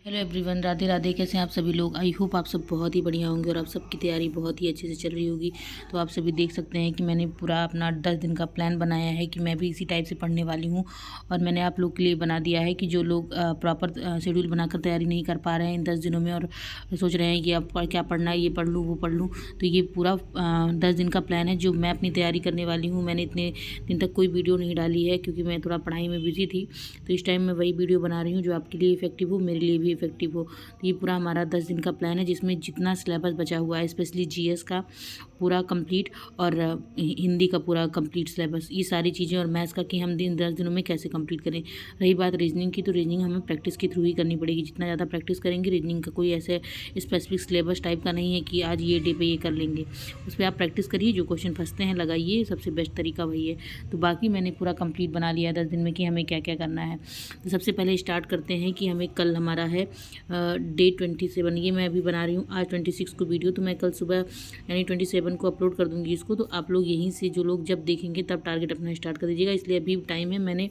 Hello everyone, Radhe Radhe. कैसे हैं आप सभी लोग? आई होप आप सब बहुत ही बढ़िया होंगे और आप सबकी तैयारी बहुत ही अच्छे से चल रही होगी। तो आप सभी देख सकते हैं कि मैंने पूरा अपना 10 दिन का प्लान बनाया है कि मैं भी इसी टाइप से पढ़ने वाली हूँ। और मैंने आप लोग के लिए बना दिया है कि जो लोग प्रॉपर शेड्यूल बनाकर तैयारी नहीं कर पा रहे हैं इन 10 दिनों में और सोच रहे हैं कि अब क्या पढ़ना है, ये पढ़ लूँ वो पढ़ लूँ, तो ये पूरा 10 दिन का प्लान है जो मैं अपनी तैयारी करने वाली हूँ। मैंने इतने दिन तक कोई वीडियो नहीं डाली है क्योंकि मैं थोड़ा पढ़ाई में बिजी थी। तो इस टाइम मैं वही वीडियो बना रही हूँ जो आपके लिए इफेक्टिव हो, मेरे लिए भी इफेक्टिव हो। तो ये पूरा हमारा 10 दिन का प्लान है जिसमें जितना सिलेबस बचा हुआ है, स्पेशली जीएस का पूरा कंप्लीट और हिंदी का पूरा कंप्लीट सिलेबस, ये सारी चीज़ें, और मैथ्स का कि हम 10 दिनों में कैसे कंप्लीट करें। रही बात रीजनिंग की, तो रीजनिंग हमें प्रैक्टिस के थ्रू ही करनी पड़ेगी। जितना ज़्यादा प्रैक्टिस करेंगे, रीजनिंग का कोई ऐसे स्पेसिफिक सिलेबस टाइप का नहीं है कि आज ये डे पे ये कर लेंगे। उस पर आप प्रैक्टिस करिए, जो क्वेश्चन फंसते हैं लगाइए, सबसे बेस्ट तरीका वही है। तो बाकी मैंने पूरा कंप्लीट बना लिया है 10 दिन में कि हमें क्या क्या करना है। तो सबसे पहले स्टार्ट करते हैं कि हमें कल हमारा है डे 27। ये मैं अभी बना रही हूँ आज 26 को वीडियो, तो मैं कल सुबह यानी 27 को अपलोड कर दूँगी इसको। तो आप लोग यहीं से जो लोग जब देखेंगे तब टारगेट अपना स्टार्ट कर दीजिएगा। इसलिए अभी टाइम है, मैंने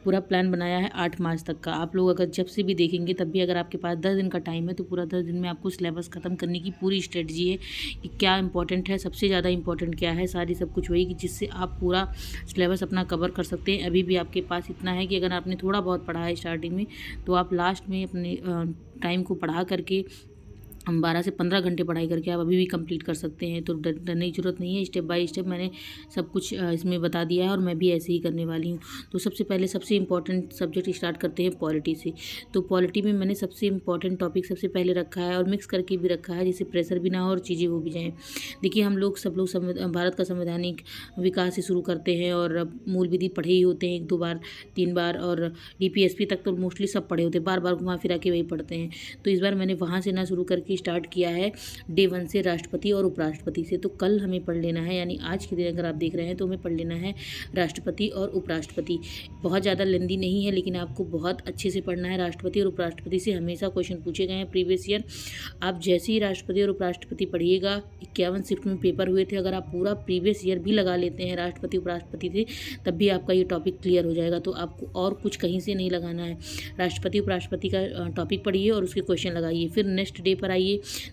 पूरा प्लान बनाया है 8 मार्च तक का। आप लोग अगर जब से भी देखेंगे तब भी अगर आपके पास 10 दिन का टाइम है तो पूरा 10 दिन में आपको सिलेबस ख़त्म करने की पूरी स्ट्रेटजी है कि क्या इंपॉर्टेंट है, सबसे ज़्यादा इंपॉर्टेंट क्या है, सारी सब कुछ वही कि जिससे आप पूरा सिलेबस अपना कवर कर सकते हैं। अभी भी आपके पास इतना है कि अगर आपने थोड़ा बहुत पढ़ा है स्टार्टिंग में तो आप लास्ट में अपने टाइम को पढ़ा करके हम 12 से 15 घंटे पढ़ाई करके आप अभी भी कंप्लीट कर सकते हैं। तो डरने की ज़रूरत नहीं है। स्टेप बाय स्टेप मैंने सब कुछ इसमें बता दिया है और मैं भी ऐसे ही करने वाली हूँ। तो सबसे पहले सबसे इंपॉर्टेंट सब्जेक्ट स्टार्ट करते हैं पॉलिटी से। तो पॉलिटी में मैंने सबसे इंपॉर्टेंट टॉपिक सबसे पहले रखा है और मिक्स करके भी रखा है जिससे प्रेशर भी ना हो और चीज़ें हो भी जाएँ। देखिए, हम लोग सब लोग भारत का संवैधानिक विकास से शुरू करते हैं और मूल विधि पढ़े ही होते हैं 1-2 बार 3 बार, और डीपीएसपी तक तो मोस्टली सब पढ़े होते हैं, बार बार घुमा फिरा के वही पढ़ते हैं। तो इस बार मैंने वहाँ से ना शुरू करके स्टार्ट किया है डे 1 से राष्ट्रपति और उपराष्ट्रपति से। तो कल हमें पढ़ लेना है, यानी आज के दिन अगर आप देख रहे हैं तो हमें पढ़ लेना है राष्ट्रपति और उपराष्ट्रपति। बहुत ज़्यादा लेंदी नहीं है लेकिन आपको बहुत अच्छे से पढ़ना है। राष्ट्रपति और उपराष्ट्रपति से हमेशा क्वेश्चन पूछे गए हैं प्रीवियस ईयर। आप जैसे ही राष्ट्रपति और उपराष्ट्रपति पढ़िएगा, 51 शिफ्ट में पेपर हुए थे, अगर आप पूरा प्रीवियस ईयर भी लगा लेते हैं राष्ट्रपति उपराष्ट्रपति से तब भी आपका ये टॉपिक क्लियर हो जाएगा। तो आपको और कुछ कहीं से नहीं लगाना है। राष्ट्रपति उपराष्ट्रपति का टॉपिक पढ़िए और उसके क्वेश्चन लगाइए। फिर नेक्स्ट डे पर आइए,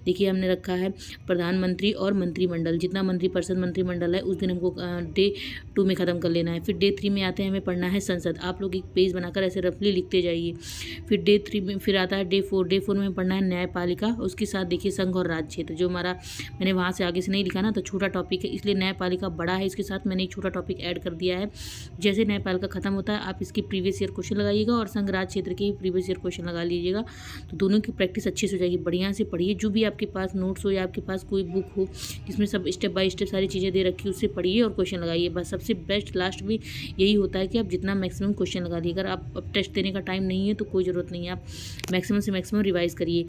देखिए हमने रखा है प्रधानमंत्री और मंत्रिमंडल। जितना मंत्रिपरिषद मंत्रिमंडल है उस दिन हमको डे 2 में ख़त्म कर लेना है। फिर डे 3 में आते हैं, हमें पढ़ना है संसद। आप लोग एक पेज बनाकर ऐसे रफली लिखते जाइए। फिर डे 3 में फिर आता है डे 4 में पढ़ना है न्यायपालिका। उसके साथ देखिए संघ और राज्य क्षेत्र, जो हमारा मैंने वहाँ से आगे से नहीं लिखा ना, तो छोटा टॉपिक है इसलिए न्यायपालिका बड़ा है, इसके साथ मैंने एक छोटा टॉपिक ऐड कर दिया है। जैसे न्यायपालिका खत्म होता है आप इसकी प्रीवियस ईयर क्वेश्चन लगाइएगा और संघ राज्य क्षेत्र के प्रीवियस ईयर क्वेश्चन लगा लीजिएगा। तो दोनों की प्रैक्टिस अच्छी से हो जाएगी। बढ़िया से पढ़िए, जो भी आपके पास नोट्स हो या आपके पास कोई बुक हो जिसमें सब स्टेप बाय स्टेप सारी चीज़ें दे रखी, उससे पढ़िए और क्वेश्चन लगाइए। बस सबसे बेस्ट लास्ट में यही होता है कि आप जितना मैक्सिमम क्वेश्चन लगा लीजिए। अगर आप अब टेस्ट देने का टाइम नहीं है तो कोई ज़रूरत नहीं है, आप मैक्सिमम से मैक्सिमम रिवाइज करिए।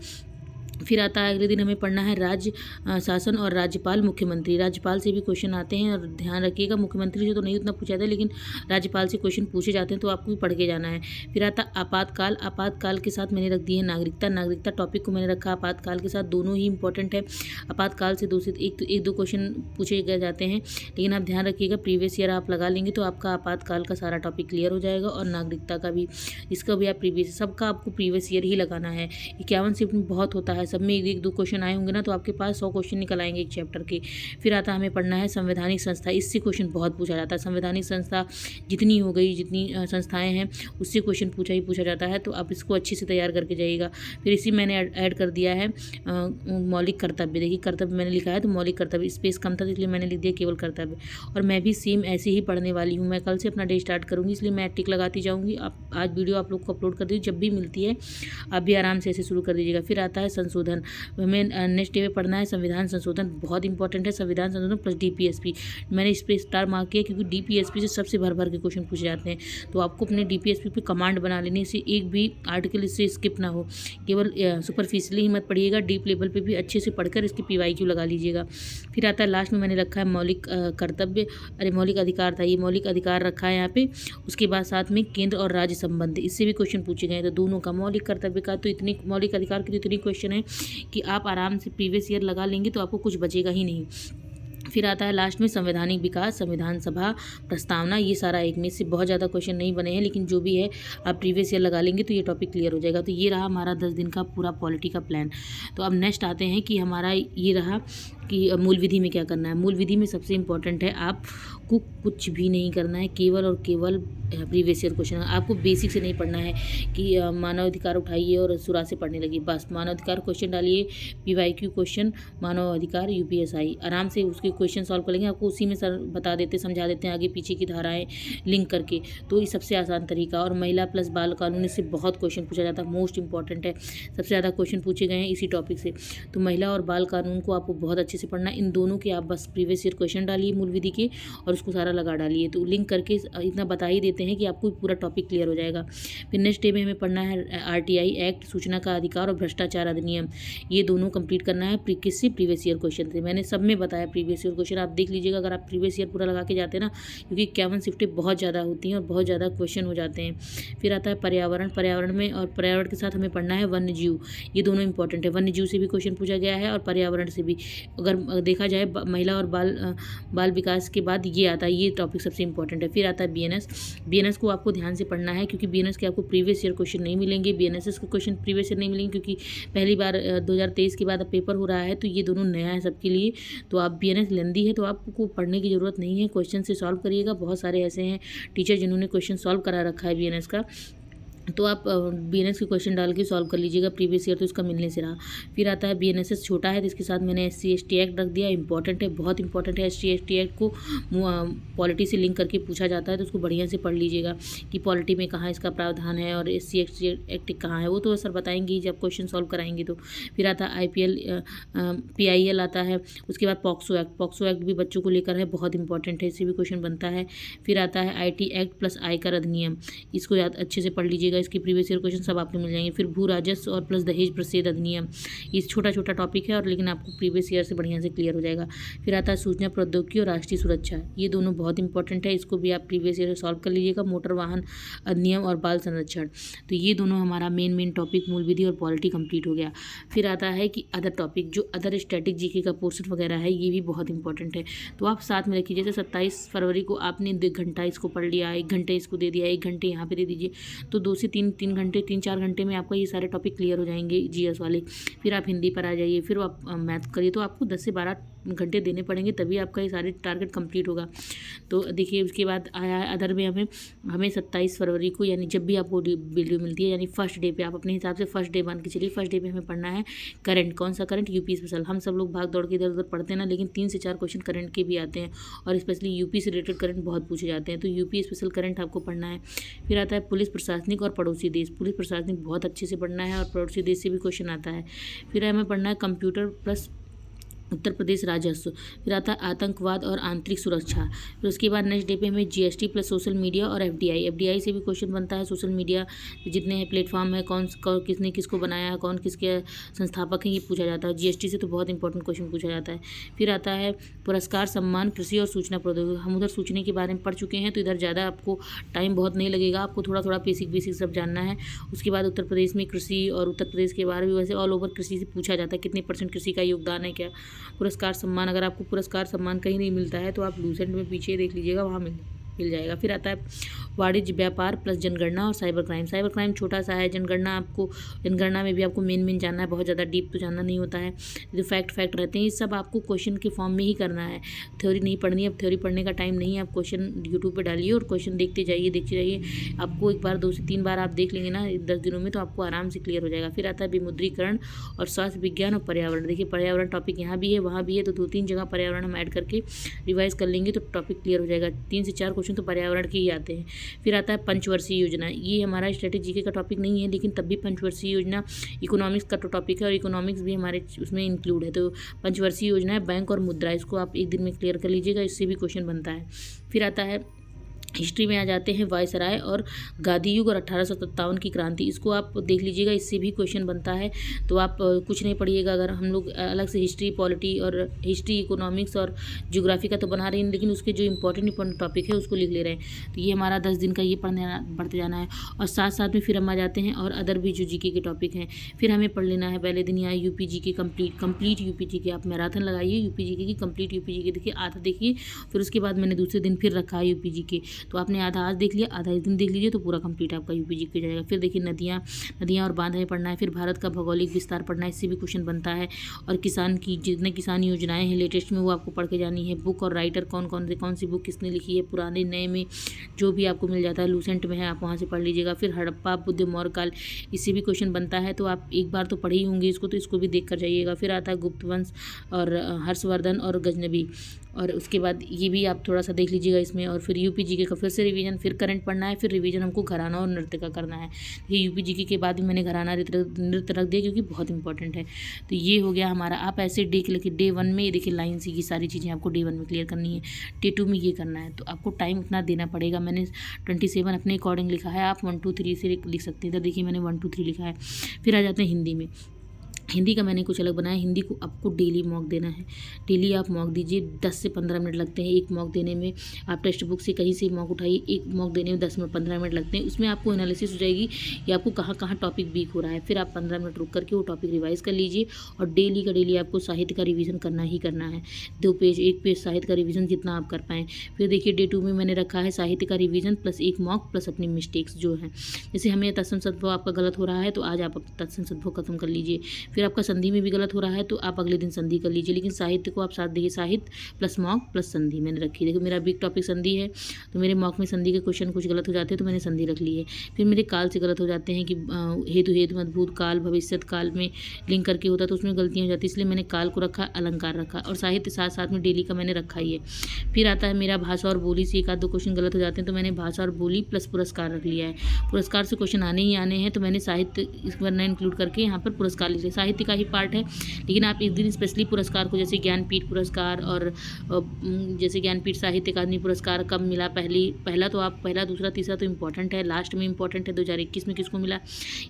फिर आता है अगले दिन हमें पढ़ना है राज्य शासन और राज्यपाल मुख्यमंत्री। राज्यपाल से भी क्वेश्चन आते हैं और ध्यान रखिएगा, मुख्यमंत्री से तो नहीं उतना पूछा जाता है लेकिन राज्यपाल से क्वेश्चन पूछे जाते हैं तो आपको भी पढ़ के जाना है। फिर आता आपातकाल। आपातकाल के साथ मैंने रख दी है नागरिकता। नागरिकता टॉपिक को मैंने रखा आपातकाल के साथ, दोनों ही इंपॉर्टेंट है। आपातकाल से एक दो क्वेश्चन पूछे गए जाते हैं लेकिन आप ध्यान रखिएगा प्रीवियस ईयर आप लगा लेंगे तो आपका आपातकाल का सारा टॉपिक क्लियर हो जाएगा। और नागरिकता का भी, इसका भी आप सबका आपको प्रीवियस ईयर ही लगाना है। 51 शिफ्ट में बहुत होता है, सब में 1-2 क्वेश्चन आए होंगे ना तो आपके पास 100 क्वेश्चन निकल आएंगे एक चैप्टर के। फिर आता हमें पढ़ना है संवैधानिक संस्था। इससे क्वेश्चन बहुत पूछा जाता है। संवैधानिक संस्था जितनी हो गई, जितनी संस्थाएं हैं उससे क्वेश्चन पूछा जाता है, तो आप इसको अच्छे से तैयार करके जाइएगा। फिर इसी मैंने ऐड कर दिया है मौलिक कर्तव्य। देखिए कर्तव्य मैंने लिखा है तो मौलिक कर्तव्य, स्पेस कम था इसलिए मैंने लिख दिया केवल कर्तव्य। और मैं भी सेम ऐसे ही पढ़ने वाली हूँ। मैं कल से अपना डे स्टार्ट करूँगी इसलिए मैं टिक लगाती जाऊँगी। आप आज वीडियो आप लोग को अपलोड कर दीजिए, जब भी मिलती है आप भी आराम से ऐसे शुरू कर दीजिएगा। फिर आता है संशोधन। हमें नेक्स्ट डे में पढ़ना है संविधान संशोधन। बहुत इंपॉर्टेंट है संविधान संशोधन प्लस डीपीएसपी। मैंने इस पर स्टार मार्क किया क्योंकि डीपीएसपी से सबसे भर भर के क्वेश्चन पूछे जाते हैं। तो आपको अपने डीपीएसपी पे कमांड बना लेनी, इससे एक भी आर्टिकल इससे स्किप ना हो। केवल सुपरफिशियली ही मत पढ़िएगा, डीप लेवल पे भी अच्छे से पढ़कर इसकी पीवाईक्यू लगा लीजिएगा। फिर आता है लास्ट में मैंने रखा है मौलिक कर्तव्य, अरे मौलिक अधिकार था, ये मौलिक अधिकार रखा है यहाँ पे। उसके बाद साथ में केंद्र और राज्य संबंध, इससे भी क्वेश्चन पूछे गए। तो दोनों का, मौलिक कर्तव्य का तो इतनी, मौलिक अधिकार के तो इतनी क्वेश्चन है कि आप आराम से प्रीवियस ईयर लगा लेंगे तो आपको कुछ बचेगा ही नहीं। फिर आता है लास्ट में संवैधानिक विकास, संविधान सभा प्रस्तावना। ये सारा एक में से बहुत ज़्यादा क्वेश्चन नहीं बने हैं, लेकिन जो भी है आप प्रीवियस ईयर लगा लेंगे तो ये टॉपिक क्लियर हो जाएगा। तो ये रहा हमारा 10 दिन का पूरा पॉलिटी का प्लान। तो अब नेक्स्ट आते हैं कि हमारा ये रहा कि मूल विधि में क्या करना है। मूल विधि में सबसे इम्पॉर्टेंट है आपको कुछ भी नहीं करना है, केवल और केवल प्रीवियस ईयर क्वेश्चन। आपको बेसिक से नहीं पढ़ना है कि मानवाधिकार उठाइए और शुरुआत से पढ़ने लगी, बस मानवाधिकार क्वेश्चन डालिए, PYQ क्वेश्चन मानवाधिकार UPSI, आराम से उसके क्वेश्चन सॉल्व कर लेंगे। आपको उसी में सर बता देते, समझा देते हैं आगे पीछे की धाराएं लिंक करके। तो ये सबसे आसान तरीका। और महिला प्लस बाल कानून, इससे बहुत क्वेश्चन पूछा जाता है, मोस्ट इंपॉर्टेंट है, सबसे ज़्यादा क्वेश्चन पूछे गए हैं इसी टॉपिक से। तो महिला और बाल कानून को आपको बहुत अच्छे से पढ़ना है। इन दोनों के आप बस प्रीवियस ईयर क्वेश्चन डालिए मूल विधि के और उसको सारा लगा डालिए। तो लिंक करके इतना बता ही देते हैं कि आपको पूरा टॉपिक क्लियर हो जाएगा। फिर नेक्स्ट डे में हमें पढ़ना है RTI एक्ट, सूचना का अधिकार और भ्रष्टाचार अधिनियम। ये दोनों कंप्लीट करना है किससे, प्रीवियस ईयर क्वेश्चन से। मैंने सब में बताया प्रीवियस ईयर क्वेश्चन, आप देख लीजिएगा अगर आप प्रीवियस ईयर पूरा लगा के जाते हैं ना, क्योंकि 51 शिफ्टें बहुत ज़्यादा होती हैं और बहुत ज़्यादा क्वेश्चन हो जाते हैं। फिर आता है पर्यावरण, पर्यावरण में और पर्यावरण के साथ हमें पढ़ना है वन्य जीव। ये दोनों इंपॉर्टेंट है, वन्य जीव से भी क्वेश्चन पूछा गया है और पर्यावरण से भी। अगर देखा जाए महिला और बाल विकास के बाद ये आता है, ये टॉपिक सबसे इंपॉर्टेंट है। फिर आता है BNS को आपको ध्यान से पढ़ना है, क्योंकि BNS के आपको प्रीवियस ईयर क्वेश्चन नहीं मिलेंगे, BNSS के क्वेश्चन प्रीवियस ईयर नहीं मिलेंगे, क्योंकि पहली बार 2023 के बाद अब पेपर हो रहा है, तो ये दोनों नया है सबके लिए। तो आप BNS लेंदी है तो आपको पढ़ने की ज़रूरत नहीं है, क्वेश्चन से सॉल्व करिएगा। बहुत सारे ऐसे हैं टीचर जिन्होंने क्वेश्चन सॉल्व करा रखा है BNS का, तो आप BNS के क्वेश्चन डाल के सॉल्व कर लीजिएगा प्रीवियस ईयर, तो इसका मिलने से रहा। फिर आता है BNSS छोटा है, तो इसके साथ मैंने SC/ST एक्ट रख दिया, इंपॉर्टेंट है, बहुत इंपॉर्टेंट है। SC/ST एक्ट को पॉलिटी से लिंक करके पूछा जाता है, तो उसको बढ़िया से पढ़ लीजिएगा कि पॉलिटी में कहाँ इसका प्रावधान है और SC/ST एक्ट कहाँ है, वो तो सर बताएंगे जब क्वेश्चन सॉल्व कराएंगे तो। फिर आता है IPL PIL आता है, उसके बाद पॉक्सो एक्ट भी बच्चों को लेकर है, बहुत इंपॉर्टेंट है, इससे भी क्वेश्चन बनता है। फिर आता है IT एक्ट प्लस आयकर अधिनियम, इसको याद अच्छे से पढ़ लीजिएगा, इसकी प्रीवियस ईयर क्वेश्चन सब आपको मिल जाएंगे। फिर भू राजस्व और प्लस दहेज प्रसेद अधिनियम, ये छोटा छोटा टॉपिक है और लेकिन आपको प्रीवियस ईयर से बढ़िया से क्लियर हो जाएगा। फिर आता है सूचना प्रौद्योगिकी और राष्ट्रीय सुरक्षा, ये दोनों बहुत इंपॉर्टेंट है, इसको भी आप प्रीवियस ईयर सॉल्व कर लीजिएगा। मोटर वाहन अधिनियम और बाल संरक्षण, तो ये दोनों हमारा मेन टॉपिक मूल विधि और पॉलिटी कंप्लीट हो गया। फिर आता है कि अदर टॉपिक, जो अदर स्टैटिक GK का पोर्शन वगैरह है, ये भी बहुत इंपॉर्टेंट है, तो आप साथ में रखिए। जैसे 27 फरवरी को आपने 2 घंटा इसको पढ़ लिया, 1 घंटे इसको दे दिया, 1 घंटे यहाँ पे दे दीजिए, तो 2 से 3 घंटे, 3-4 घंटे में आपका ये सारे टॉपिक क्लियर हो जाएंगे GS वाले। फिर आप हिंदी पर आ जाइए, फिर आप मैथ करिए, तो आपको 10 से 12 घंटे देने पड़ेंगे, तभी आपका ये सारे टारगेट कंप्लीट होगा। तो देखिए उसके बाद आया है अदर में, हमें 27 फरवरी को, यानी जब भी आपको वीडियो मिलती है, यानी फर्स्ट डे पे आप अपने हिसाब से फर्स्ट डे मान के चलिए, फर्स्ट डे पे हमें पढ़ना है करंट। कौन सा करंट? UP special. हम सब लोग भाग दौड़ के इधर उधर पढ़ते हैं ना, लेकिन 3 से 4 क्वेश्चन करंट के भी आते हैं और स्पेशली UP से रिलेटेड करंट बहुत पूछे जाते हैं, तो UP स्पेशल करंट आपको पढ़ना है। फिर आता है पुलिस प्रशासनिक और पड़ोसी देश, पुलिस प्रशासनिक बहुत अच्छे से पढ़ना है और पड़ोसी देश से भी क्वेश्चन आता है। फिर हमें पढ़ना है कंप्यूटर प्लस उत्तर प्रदेश राजस्व। फिर आता है आतंकवाद और आंतरिक सुरक्षा। फिर उसके बाद नेक्स्ट डे पे हमें GST प्लस सोशल मीडिया और FDI से भी क्वेश्चन बनता है। सोशल मीडिया जितने हैं प्लेटफॉर्म है, किसने किसको बनाया है, कौन किसके संस्थापक हैं, ये पूछा जाता है। GST से तो बहुत इंपॉर्टेंट क्वेश्चन पूछा जाता है। फिर आता है पुरस्कार सम्मान कृषि और सूचना प्रौद्योगिकी। हम उधर सूचना के बारे में पढ़ चुके हैं, तो इधर ज़्यादा आपको टाइम बहुत नहीं लगेगा, आपको थोड़ा थोड़ा बेसिक सब जानना है। उसके बाद उत्तर प्रदेश में कृषि और उत्तर प्रदेश के बारे में वैसे ऑल ओवर कृषि से पूछा जाता है, कितने % कृषि का योगदान है, क्या पुरस्कार सम्मान। अगर आपको पुरस्कार सम्मान कहीं नहीं मिलता है तो आप लूसेंट में पीछे देख लीजिएगा, वहाँ मिल जाएगा। फिर आता है वाणिज्य व्यापार प्लस जनगणना और साइबर क्राइम। साइबर क्राइम छोटा सा है, जनगणना में भी आपको मेन जानना है, बहुत ज़्यादा डीप तो जानना नहीं होता है। जो फैक्ट रहते हैं ये सब आपको क्वेश्चन के फॉर्म में ही करना है, थ्योरी नहीं पढ़नी है। अब थ्योरी पढ़ने का टाइम नहीं है, आप क्वेश्चन यूट्यूब पर डालिए और क्वेश्चन देखते जाइए। आपको एक बार 2 से 3 बार आप देख लेंगे ना 10 दिनों में, तो आपको आराम से क्लियर हो जाएगा। फिर आता है विमुद्रीकरण और स्वास्थ्य विज्ञान और पर्यावरण। देखिए पर्यावरण टॉपिक यहाँ भी है, वहाँ भी है, तो 2-3 जगह पर्यावरण हम ऐड करके रिवाइज कर लेंगे तो टॉपिक क्लियर हो जाएगा। 3 से 4 क्वेश्चन तो पर्यावरण के ही आते हैं। फिर आता है पंचवर्षीय योजना, ये हमारा स्ट्रेटेजी GK का टॉपिक नहीं है, लेकिन तब भी पंचवर्षीय योजना इकोनॉमिक्स का तो टॉपिक है और इकोनॉमिक्स भी हमारे उसमें इंक्लूड है। तो पंचवर्षीय योजना है बैंक और मुद्रा, इसको आप 1 दिन में क्लियर कर लीजिएगा, इससे भी क्वेश्चन बनता है। फिर आता है हिस्ट्री में आ जाते हैं वायसराय और गादी युग और 1857 की क्रांति। इसको आप देख लीजिएगा, इससे भी क्वेश्चन बनता है। तो आप कुछ नहीं पढ़िएगा। अगर हम लोग अलग से हिस्ट्री, पॉलिटी और हिस्ट्री, इकोनॉमिक्स और ज्योग्राफी का तो बना रहे हैं, लेकिन उसके जो इंपॉर्टेंट टॉपिक है उसको लिख ले रहे हैं। तो ये हमारा 10 दिन का ये पढ़ते जाना है। और साथ साथ में फिर हम आ जाते हैं और अदर भी जो जीके के टॉपिक हैं फिर हमें पढ़ लेना है। पहले दिन यहाँ UP GK complete UP GK आप मैराथन लगाइए यूपी जीके की, कंप्लीट यूपी जीके देखिए, आधा देखिए। फिर उसके बाद मैंने दूसरे दिन फिर रखा है यूपी जीके। तो आपने आधा आज देख लिया, आधा इस दिन देख लीजिए, तो पूरा कंप्लीट आपका यूपी जीके जाएगा। फिर देखिए नदियाँ और बांध हमें पढ़ना है। फिर भारत का भौगोलिक विस्तार पढ़ना है, इससे भी क्वेश्चन बनता है। और किसान की जितने किसान योजनाएं हैं लेटेस्ट में वो आपको पढ़ के जानी है। बुक और राइटर कौन सी बुक किसने लिखी है, पुराने नए में जो भी आपको मिल जाता है, लूसेंट में है, आप वहाँ से पढ़ लीजिएगा। फिर हड़प्पा बुद्ध मौर्य काल, इससे भी क्वेश्चन बनता है। तो आप एक बार तो पढ़े ही होंगे इसको, तो इसको भी देख कर जाइएगा। फिर आता है गुप्त वंश और हर्षवर्धन और गजनबी, और उसके बाद ये भी आप थोड़ा सा देख लीजिएगा इसमें। और फिर यूपी जीके का फिर से रिवीजन, फिर करंट पढ़ना है, फिर रिवीजन हमको घराना और नृत्य का करना है। ये यूपी जीके के बाद भी मैंने घराना नृत्य रख दिया क्योंकि बहुत इंपॉर्टेंट है। तो ये हो गया हमारा। आप ऐसे डे 1 में ये देखिए लाइन सी की सारी चीज़ें आपको डे 1 में क्लियर करनी है, डे 2 में ये करना है। तो आपको टाइम उतना देना पड़ेगा। मैंने 27 अपने अकॉर्डिंग लिखा है, आप 1 2 3 से लिख सकते हैं। तो देखिए मैंने 1 2 3 लिखा है। फिर आ जाते हैं हिंदी में। हिंदी का मैंने कुछ अलग बनाया। हिंदी को आपको डेली मॉक देना है। डेली आप मॉक दीजिए, 10 से 15 मिनट लगते हैं एक मॉक देने में। आप टेक्स्ट बुक से कहीं से मॉक उठाइए, एक मॉक देने में 10 में 15 मिनट लगते हैं। उसमें आपको एनालिसिस हो जाएगी कि आपको कहाँ कहाँ टॉपिक वीक हो रहा है। फिर आप 15 मिनट रुक करके वो टॉपिक रिवाइज कर लीजिए। और डेली का डेली आपको साहित्य का रिवीजन करना ही करना है। 2 पेज 1 पेज साहित्य का रिवीजन जितना आप कर पाएँ। फिर देखिए डे 2 में मैंने रखा है साहित्य का रिवीजन प्लस एक मॉक प्लस अपनी मिस्टेक्स जो हैं। जैसे हमें तत्सम सद्भाव आपका गलत हो रहा है, तो आज आप तत्सम सद्भाव खत्म कर लीजिए। फिर आपका संधि में भी गलत हो रहा है तो आप अगले दिन संधि कर लीजिए। लेकिन साहित्य को आप साथ देखिए, साहित्य प्लस मॉक प्लस संधि मैंने रखी है। देखो मेरा बिग टॉपिक संधि है, तो मेरे मॉक में संधि के क्वेश्चन कुछ गलत हो जाते हैं तो मैंने संधि रख ली है। फिर मेरे काल से गलत हो जाते हैं कि हेतु मजबूत काल भविष्यत काल में लिंक करके होता है तो उसमें गलतियाँ हो जाती है, इसलिए मैंने काल को रखा, अलंकार रखा। और साहित्य साथ साथ में डेली का मैंने रखा ही है। फिर आता है मेरा भाषा और बोली से एक आध दो क्वेश्चन गलत हो जाते हैं तो मैंने भाषा और बोली प्लस पुरस्कार रख लिया है। पुरस्कार से क्वेश्चन आने ही आने हैं तो मैंने साहित्य इस वरना इंक्लूड करके यहाँ पर पुरस्कार लिख लिया। साहित्य का ही पार्ट है, लेकिन आप एक दिन स्पेशली पुरस्कार को, जैसे ज्ञानपीठ पुरस्कार और जैसे ज्ञानपीठ साहित्य अकादमी पुरस्कार कब मिला, पहला तो आप पहला दूसरा तीसरा तो इंपॉर्टेंट है, लास्ट में इंपॉर्टेंट है 2021 में किसको मिला,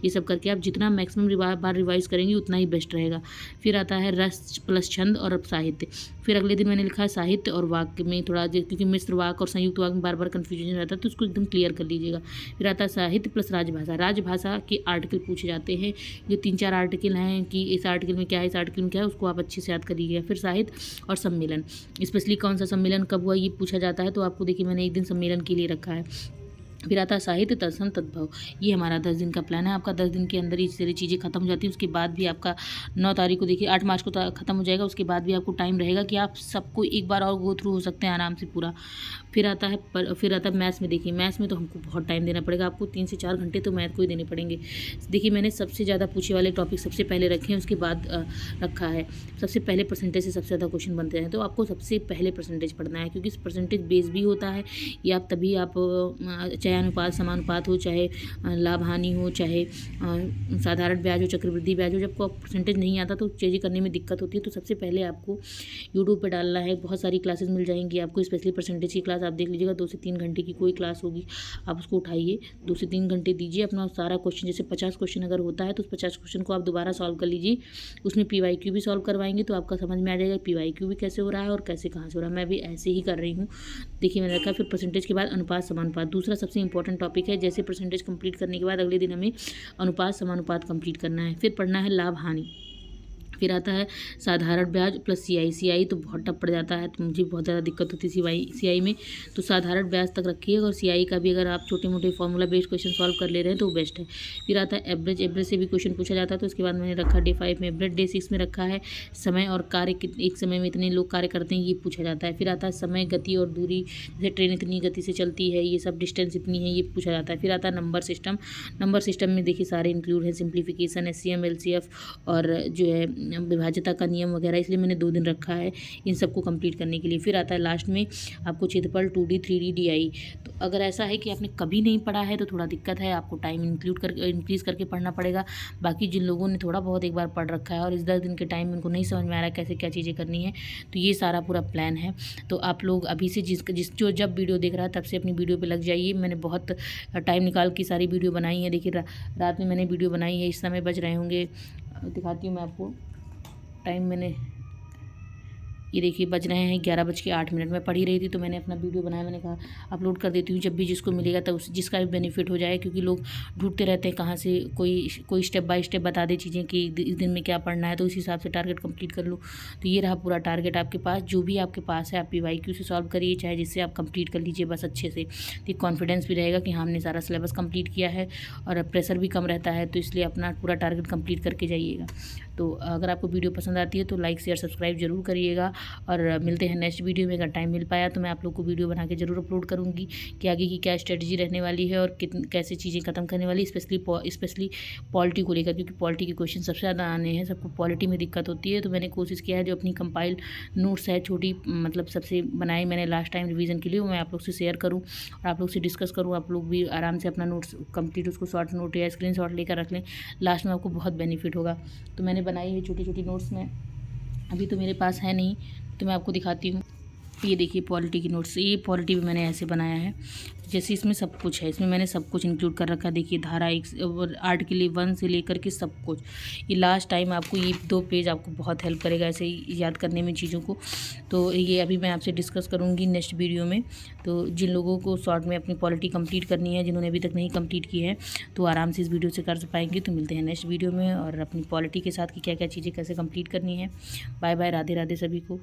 ये सब करके आप जितना मैक्सिमम बार रिवाइज करेंगे उतना ही बेस्ट रहेगा। फिर आता है रस प्लस छंद और अब साहित्य। फिर अगले दिन मैंने लिखा है साहित्य और वाक्य में थोड़ा, क्योंकि मिश्र वाक्य और संयुक्त वाक्य में बार बार कन्फ्यूजन रहता है तो उसको एकदम क्लियर कर लीजिएगा। फिर आता है साहित्य प्लस राजभाषा। राजभाषा के आर्टिकल पूछे जाते हैं, ये 3-4 आर्टिकल हैं कि इस आर्टिकल में क्या है, इस आर्टिकल में क्या है, उसको आप अच्छे से याद करिएगा। फिर साहित्य और सम्मेलन, स्पेशली कौन सा सम्मेलन कब हुआ ये पूछा जाता है तो आपको देखिए मैंने एक दिन सम्मेलन के लिए रखा है। फिर आता है साहित्य दर्शन तद्भव। ये हमारा 10 दिन का प्लान है। आपका 10 दिन के अंदर ये सारी चीज़ें खत्म हो जाती हैं। उसके बाद भी आपका 9 तारीख को देखिए 8 मार्च को खत्म हो जाएगा। उसके बाद भी आपको टाइम रहेगा कि आप सबको एक बार और गो थ्रू हो सकते हैं आराम से पूरा। फिर आता है मैथ्स में। देखिए मैथ्स में तो हमको बहुत टाइम देना पड़ेगा, आपको 3 से 4 घंटे तो मैथ को ही देने पड़ेंगे। देखिए मैंने सबसे ज़्यादा पूछे वाले टॉपिक सबसे पहले रखे हैं, उसके बाद रखा है सबसे पहले परसेंटेज से सबसे ज़्यादा क्वेश्चन बनते हैं तो आपको सबसे पहले परसेंटेज पढ़ना है, क्योंकि परसेंटेज बेस भी होता है। ये आप तभी आप चाहे अनुपात समानुपात हो, चाहे लाभ हानि हो, चाहे साधारण ब्याज हो, चक्रवृद्धि ब्याज हो, जब को परसेंटेज नहीं आता तो चीज़ें करने में दिक्कत होती है। तो सबसे पहले आपको यूट्यूब पे डालना है, बहुत सारी क्लासेस मिल जाएंगी आपको, स्पेशली परसेंटेज की क्लास आप देख लीजिएगा, 2 से 3 घंटे की कोई क्लास होगी, आप उसको उठाइए, 2 से 3 घंटे दीजिए, अपना सारा क्वेश्चन, जैसे 50 क्वेश्चन अगर होता है तो उस 50 क्वेश्चन को आप दोबारा सॉल्व कर लीजिए। उसमें PYQ भी सॉल्व करवाएंगे तो आपका समझ में आ जाएगा PYQ भी कैसे हो रहा है और कैसे कहाँ से हो रहा है। मैं भी ऐसे ही कर रही हूँ, देखिए मैंने रखा। फिर परसेंटेज के बाद अनुपात समानुपात, दूसरा सबसे इंपॉर्टेंट टॉपिक है। जैसे परसेंटेज कंप्लीट करने के बाद अगले दिन हमें अनुपात समानुपात कंप्लीट करना है। फिर पढ़ना है लाभ हानि। फिर आता है साधारण ब्याज प्लस CI तो बहुत टफ पड़ जाता है, तो मुझे बहुत ज़्यादा दिक्कत होती है CI में, तो साधारण ब्याज तक रखिए। और CI का भी अगर आप छोटे मोटे फॉर्मूला बेस्ड क्वेश्चन सॉल्व कर ले रहे हैं तो बेस्ट है। फिर आता है एवरेज से भी क्वेश्चन पूछा जाता है, तो उसके बाद मैंने रखा डे 5 में एवरेज, डे 6 में रखा है समय और कार्य, एक समय में इतने लोग कार्य करते हैं ये पूछा जाता है। फिर आता है समय, गति और दूरी, जैसे ट्रेन इतनी गति से चलती है, ये सब डिस्टेंस इतनी है, ये पूछा जाता है। फिर आता है नंबर सिस्टम में देखिए सारे इंक्लूड है, सिंप्लीफिकेशन, SCM LCF और जो है विभाज्यता का नियम वगैरह, इसलिए मैंने 2 दिन रखा है इन सबको कंप्लीट करने के लिए। फिर आता है लास्ट में आपको क्षेत्रफल 2D 3D DI। तो अगर ऐसा है कि आपने कभी नहीं पढ़ा है तो थोड़ा दिक्कत है, आपको टाइम इंक्रीज़ करके पढ़ना पड़ेगा। बाकी जिन लोगों ने थोड़ा बहुत एक बार पढ़ रखा है और इस 10 दिन के टाइम में उनको नहीं समझ में आ रहा है कैसे क्या चीज़ें करनी है, तो ये सारा पूरा प्लान है। तो आप लोग अभी से जिस जो जब वीडियो देख रहा है तब से अपनी वीडियो पे लग जाइए। मैंने बहुत टाइम निकाल के सारी वीडियो बनाई है। देखिए रात में मैंने वीडियो बनाई है, इस समय बज रहे होंगे, दिखाती हूँ मैं आपको टाइम। मैंने ये देखिए बज रहे हैं 11:08। मैं पढ़ ही रही थी तो मैंने अपना वीडियो बनाया, मैंने कहा अपलोड कर देती हूँ, जब भी जिसको मिलेगा तब जिसका भी बेनिफिट हो जाए, क्योंकि लोग ढूंढते रहते हैं कहाँ से कोई स्टेप बाय स्टेप बता दे चीज़ें कि इस दिन में क्या पढ़ना है, तो उस हिसाब से टारगेट कंप्लीट कर लो। तो ये रहा पूरा टारगेट आपके पास, जो भी आपके पास है आप PYQ से सॉल्व करिए, चाहे जिससे आप कंप्लीट कर लीजिए बस अच्छे से। तो कॉन्फिडेंस भी रहेगा कि हाँ हमने सारा सिलेबस कंप्लीट किया है और प्रेशर भी कम रहता है, तो इसलिए अपना पूरा टारगेट कंप्लीट करके जाइएगा। तो अगर आपको वीडियो पसंद आती है तो लाइक शेयर सब्सक्राइब जरूर करिएगा, और मिलते हैं नेक्स्ट वीडियो में। अगर टाइम मिल पाया तो मैं आप लोग को वीडियो बना के ज़रूर अपलोड करूँगी कि आगे की क्या स्ट्रेटजी रहने वाली है और कैसे चीज़ें खत्म करने वाली, स्पेशली पॉलिटी को लेकर, क्योंकि पॉलिटी के क्वेश्चन सबसे ज़्यादा आने हैं, सबको पॉलिटी में दिक्कत होती है। तो मैंने कोशिश किया है जो अपनी कंपाइल नोट्स है छोटी, मतलब सबसे बनाई मैंने लास्ट टाइम रिवीजन के लिए, वो मैं आप लोग से शेयर करूँ और आप लोग से डिस्कस करूँ। आप लोग भी आराम से अपना नोट्स कंप्लीट उसको शॉर्ट नोट या स्क्रीनशॉट लेकर रख लें, लास्ट में आपको बहुत बेनिफिट होगा। तो मैंने बनाई है छोटी छोटी नोट्स में, अभी तो मेरे पास है नहीं तो मैं आपको दिखाती हूँ। ये देखिए पॉलिटी की नोट्स, ये पॉलिटी भी मैंने ऐसे बनाया है, जैसे इसमें सब कुछ है, इसमें मैंने सब कुछ इंक्लूड कर रखा है। देखिए धारा 1 और आर्टिकल 1 से लेकर के सब कुछ। ये लास्ट टाइम आपको ये 2 पेज आपको बहुत हेल्प करेगा ऐसे ही याद करने में चीज़ों को। तो ये अभी मैं आपसे डिस्कस करूँगी नेक्स्ट वीडियो में। तो जिन लोगों को शॉर्ट में अपनी पॉलिटी कंप्लीट करनी है, जिन्होंने अभी तक नहीं कंप्लीट की है, तो आराम से इस वीडियो से कर पाएंगे। तो मिलते हैं नेक्स्ट वीडियो में, और अपनी पॉलिटी के साथ कि क्या क्या चीज़ें कैसे कंप्लीट करनी है। बाय बाय, राधे राधे सभी को।